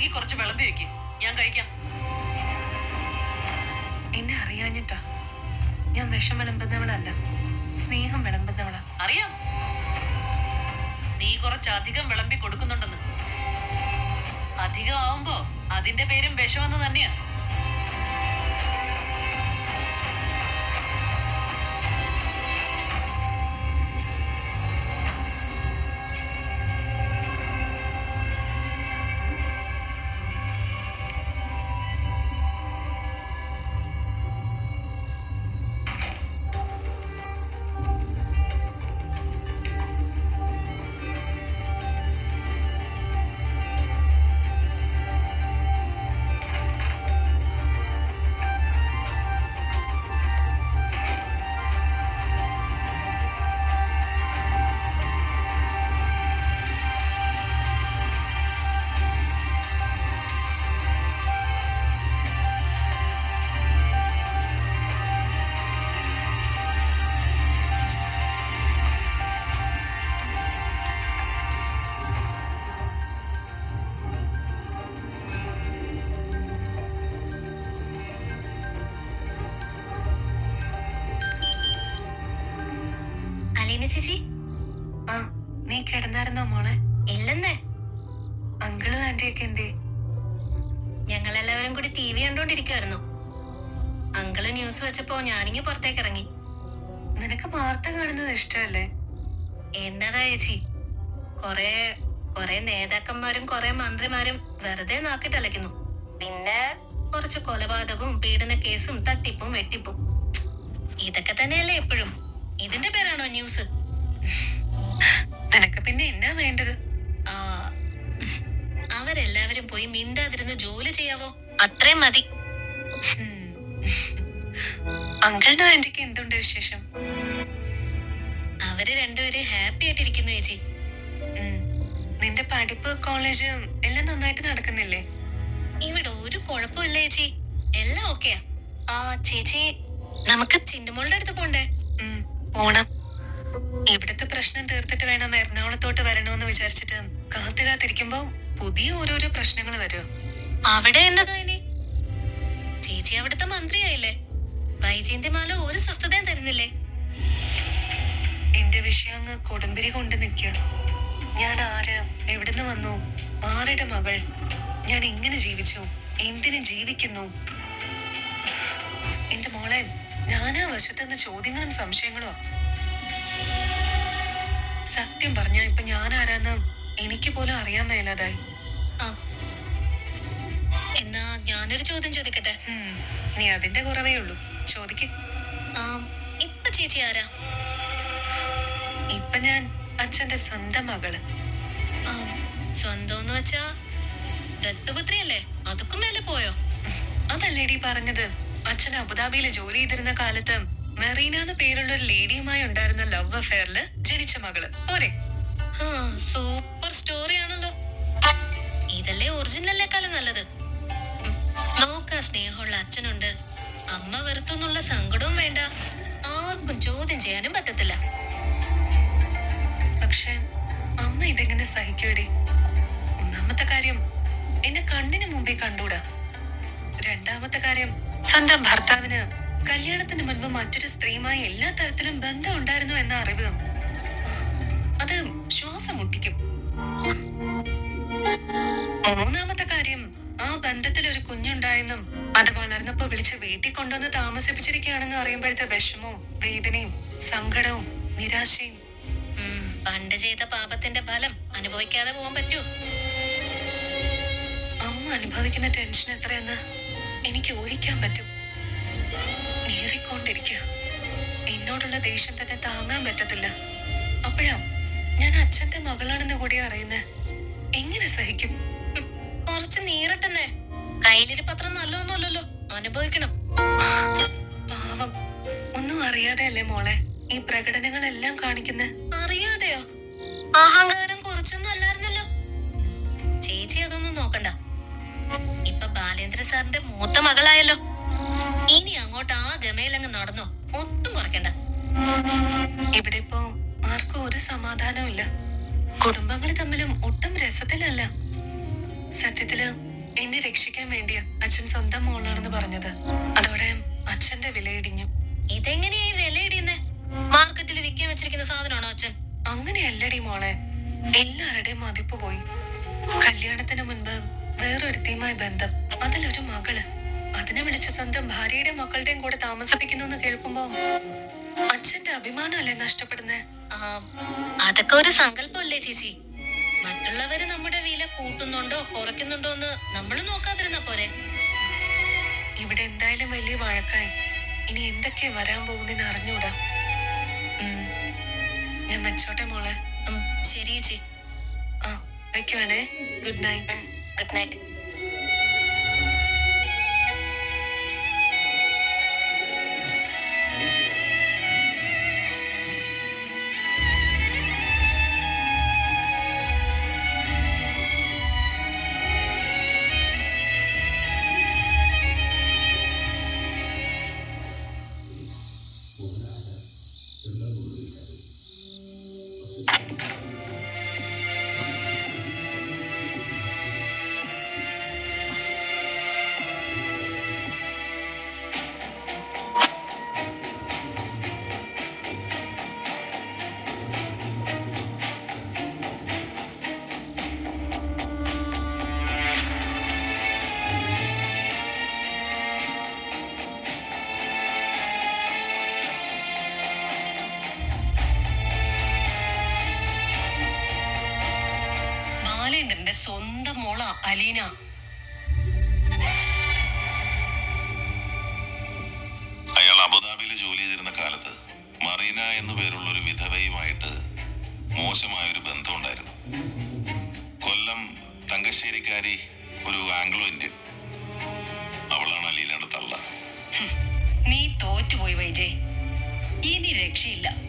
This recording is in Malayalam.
അല്ലെങ്കിൽ കുറച്ച് വിളമ്പി വെക്ക്, ഞാൻ കഴിക്കാം. എന്നെ അറിയാഞ്ഞിട്ടാ. ഞാൻ വിഷം വിളമ്പുന്നവളല്ല, സ്നേഹം വിളമ്പുന്നവളാ. അറിയാം, നീ കുറച്ചധികം വിളമ്പി കൊടുക്കുന്നുണ്ടെന്ന്. അധികം ആവുമ്പോ അതിന്റെ പേരും വിഷമെന്ന് തന്നെയാ. ചേച്ചി, ആ, നീ കിടന്നായിരുന്നോ മോളെ? ഇല്ലെന്നേ. അങ്കിളും ആന്റിയൊക്കെ എന്തേ? ഞങ്ങളെല്ലാവരും കൂടി TV കണ്ടോണ്ടിരിക്കുവായിരുന്നു. അങ്കിള് ന്യൂസ് വെച്ചപ്പോ ഞാനിങ്ങ് പുറത്തേക്ക് ഇറങ്ങി. നിനക്ക് വാർത്ത കാണുന്നത് ഇഷ്ടമല്ലേ? എന്നതാ ചേച്ചി, കൊറേ നേതാക്കന്മാരും കൊറേ മന്ത്രിമാരും വെറുതെ നാക്കിട്ടലയ്ക്കുന്നു. പിന്നെ കുറച്ച് കൊലപാതകവും പീഡന കേസും തട്ടിപ്പും വെട്ടിപ്പും. ഇതൊക്കെ തന്നെയല്ലേ എപ്പോഴും. ഇതിന്റെ പേരാണോ ന്യൂസ്? നിനക്ക് പിന്നെ എന്നാ വേണ്ടത്? ആ, അവരെല്ലാവരും പോയി മിണ്ടാതിരുന്ന് ജോലി ചെയ്യാവോ? അത്രയും മതി. അങ്കിളിനും ആന്റിക്ക് എന്തുണ്ട് വിശേഷം? അവര് രണ്ടുപേരും ഹാപ്പി ആയിട്ടിരിക്കുന്നു ചേച്ചി. നിന്റെ പഠിപ്പ് കോളേജ് എല്ലാം നന്നായിട്ട് നടക്കുന്നില്ലേ? ഇവിടെ ഒരു കുഴപ്പമില്ല ചേച്ചി, എല്ലാം ഓക്കെയാ. ആ ചേച്ചി, നമുക്ക് ചിന്നുമോളുടെ അടുത്ത് പോണ്ടേ? പോണം. ഇവിടുത്തെ പ്രശ്നം തീർത്തിട്ട് വേണം എറണാകുളത്തോട്ട് വരണോന്ന് വിചാരിച്ചിട്ട് കാത്തിരിക്കുമ്പോ പുതിയ ഓരോരോ പ്രശ്നങ്ങൾ വരും. അവിടെ എന്നതാ ഇനി? ചേച്ചി അവിടുത്തെ മന്ത്രിയായില്ലേ? വൈജയന്തിമാല ഒരു സ്വസ്ഥതയും തരുന്നില്ലേ? എന്റെ വിഷയം അങ്ങ് കൊടുമ്പിരി കൊണ്ട് നിൽക്കുക. ഞാൻ ആര്, എവിടുന്ന് വന്നു, ആരുടെ മകൾ, ഞാൻ എങ്ങനെ ജീവിച്ചു, എന്തിനു ജീവിക്കുന്നു? എന്റെ മോളെ, ഞാനാ വശത്തുനിന്ന് ചോദ്യങ്ങളും സംശയങ്ങളും. സത്യം പറഞ്ഞ ഇപ്പൊ ഞാൻ ആരാന്ന് എനിക്ക് പോലും അറിയാൻ മേലാതായി. എന്നാ ഞാനൊരു ചോദ്യം ചോദിക്കട്ടെ? ഇനി അതിന്റെ കുറവേ ഉള്ളൂ, ചോദിക്ക്. ഇപ്പൊ ചേച്ചി ആരാ? ഇപ്പൊ ഞാൻ അച്ഛന്റെ സ്വന്തം മകള്. സ്വന്തം വെച്ചാ ദത്തുപുത്രിയല്ലേ? അതൊക്കെ മേലെ പോയോ? അതല്ലേടി പറഞ്ഞത്. അച്ഛൻ അബുദാബിയില് ജോലി ചെയ്തിരുന്ന കാലത്ത് മെറീനാന്ന് പേരുള്ള ഒരു ലേഡിയുമായി ഉണ്ടായിരുന്ന ലവ് അഫെയറില് ജനിച്ച മകള്. പോരെ? സൂപ്പർ സ്റ്റോറി ആണല്ലോ. ഇതല്ലേ ഒറിജിനലിനേക്കാളും നല്ലത്. നോക്കാ സ്നേഹമുള്ള അച്ഛനുണ്ട്, അമ്മ വെറുത്തുന്നുള്ള സങ്കടവും വേണ്ട, ആർക്കും ചോദ്യം ചെയ്യാനും പറ്റത്തില്ല. പക്ഷെ അമ്മ ഇതെങ്ങനെ സഹിക്കൂടി? ഒന്നാമത്തെ കാര്യം, എന്നെ കണ്ണിന് മുമ്പേ കണ്ടൂടാ. രണ്ടാമത്തെ കാര്യം, സ്വന്തം ഭർത്താവിന് കല്യാണത്തിന് മുൻപ് മറ്റൊരു സ്ത്രീയുമായി എല്ലാ തരത്തിലും ബന്ധം ഉണ്ടായിരുന്നു എന്ന അറിവ്, അത് ശ്വാസം മുട്ടിക്കും. മൂന്നാമത്തെ കാര്യം, ആ ബന്ധത്തിൽ ഒരു കുഞ്ഞുണ്ടായെന്നും അത് വളർന്നപ്പോ വിളിച്ച് വീട്ടിൽ കൊണ്ടുവന്ന് താമസിപ്പിച്ചിരിക്കുകയാണെന്ന് അറിയുമ്പോഴത്തെ വിഷമവും വേദനയും സങ്കടവും നിരാശയും. പണ്ട് ചെയ്ത പാപത്തിന്റെ ഫലം അനുഭവിക്കാതെ പോകാൻ പറ്റൂ? അമ്മ അനുഭവിക്കുന്ന ടെൻഷൻ എത്രയെന്ന് എനിക്ക് ഊഹിക്കാൻ പറ്റും. നീറിക്കൊണ്ടിരിക്കുക. എന്നോടുള്ള ദേഷ്യം തന്നെ താങ്ങാൻ പറ്റത്തില്ല. അപ്പോഴാ ഞാൻ അച്ഛന്റെ മകളാണെന്ന് കൂടി അറിയുന്നേ. എങ്ങനെ സഹിക്കും? കുറച്ച് നീറട്ടെന്നേ. കയ്യിലൊരു പത്രം നല്ലൊന്നുമല്ലല്ലോ, അനുഭവിക്കണം. പാവം, ഒന്നും അറിയാതെ അല്ലേ മോളെ ഈ പ്രകടനങ്ങളെല്ലാം കാണിക്കുന്നേ? അറിയാതെയോ? അഹങ്കാരം കുറച്ചൊന്നും അല്ലായിരുന്നല്ലോ. ചേച്ചി അതൊന്നും നോക്കണ്ട. ഇപ്പൊ ബാലേന്ദ്ര സാറിന്റെ മൂത്ത മകളായല്ലോ. ഇനി അങ്ങോട്ട് ആ ഗമയിലങ്ങ് നടന്നോ, ഒട്ടും കുറയ്ക്കണ്ട. ഇവിടെ ഇപ്പോ ആർക്കും ഒരു സമാധാനവും ഇല്ല. കുടുംബങ്ങൾ തമ്മിലും ഒട്ടും രസത്തിലല്ല. സത്യത്തില് എന്നെ രക്ഷിക്കാൻ വേണ്ടിയാ അച്ഛൻ സ്വന്തം മോളാണെന്ന് പറഞ്ഞത്. അതോടെ അച്ഛന്റെ വിലയിടിഞ്ഞു. ഇതെങ്ങനെയാ ഈ വിലയിടിയുന്നേ? മാർക്കറ്റിൽ വിൽക്കാൻ വെച്ചിരിക്കുന്ന സാധനമാണോ അച്ഛൻ? അങ്ങനെയല്ലടി മോളെ, എല്ലാവരുടെയും മതിപ്പ് പോയി. കല്യാണത്തിന് മുൻപ് വേറൊരുത്തിയുമായി ബന്ധം, അതിലൊരു മകള്. അതിനെ വിളിച്ച് സ്വന്തം ഭാര്യയുടെ മക്കളുടെയും കൂടെ താമസിപ്പിക്കുന്നു എന്ന് കേൾക്കുമ്പോ അച്ഛന്റെ അഭിമാനമല്ലേ നഷ്ടപ്പെടുന്നേ? ആ, അതൊക്കെ ഒരു സങ്കല്പമല്ലേ ചേച്ചി? മറ്റുള്ളവര് നമ്മുടെ വില കൂട്ടുന്നുണ്ടോ കുറയ്ക്കുന്നുണ്ടോ എന്ന് നമ്മൾ നോക്കാതിരുന്ന പോരെ. ഇവിടെ എന്തായാലും വലിയ വഴക്കായി. ഇനി എന്തൊക്കെയാ വരാൻ പോകുന്നെന്ന് അറിഞ്ഞൂടാ. ഞാൻ വെച്ചോട്ടെ മോളെ. ശരി ചേച്ചി. ആ, വെക്കുവാണേ. Good night. Good night. ബാലേന്ദ്രന്റെ സ്വന്തം മോള അലീന. അയാൾ അബുദാബിയിൽ ജോലി ചെയ്തിരുന്ന കാലത്ത് മറീന എന്നു പേരുള്ള ഒരു വിധവയുമായിട്ട് മോശമായൊരു ബന്ധമുണ്ടായിരുന്നു. കൊല്ലം തങ്കശ്ശേരിക്കാരി, ഒരു ആംഗ്ലോ ഇന്ത്യൻ. അവളാണ് അലീനയുടെ തള്ള. നീ തോറ്റുപോയി വൈജയ്. ഇനി രക്ഷയില്ല.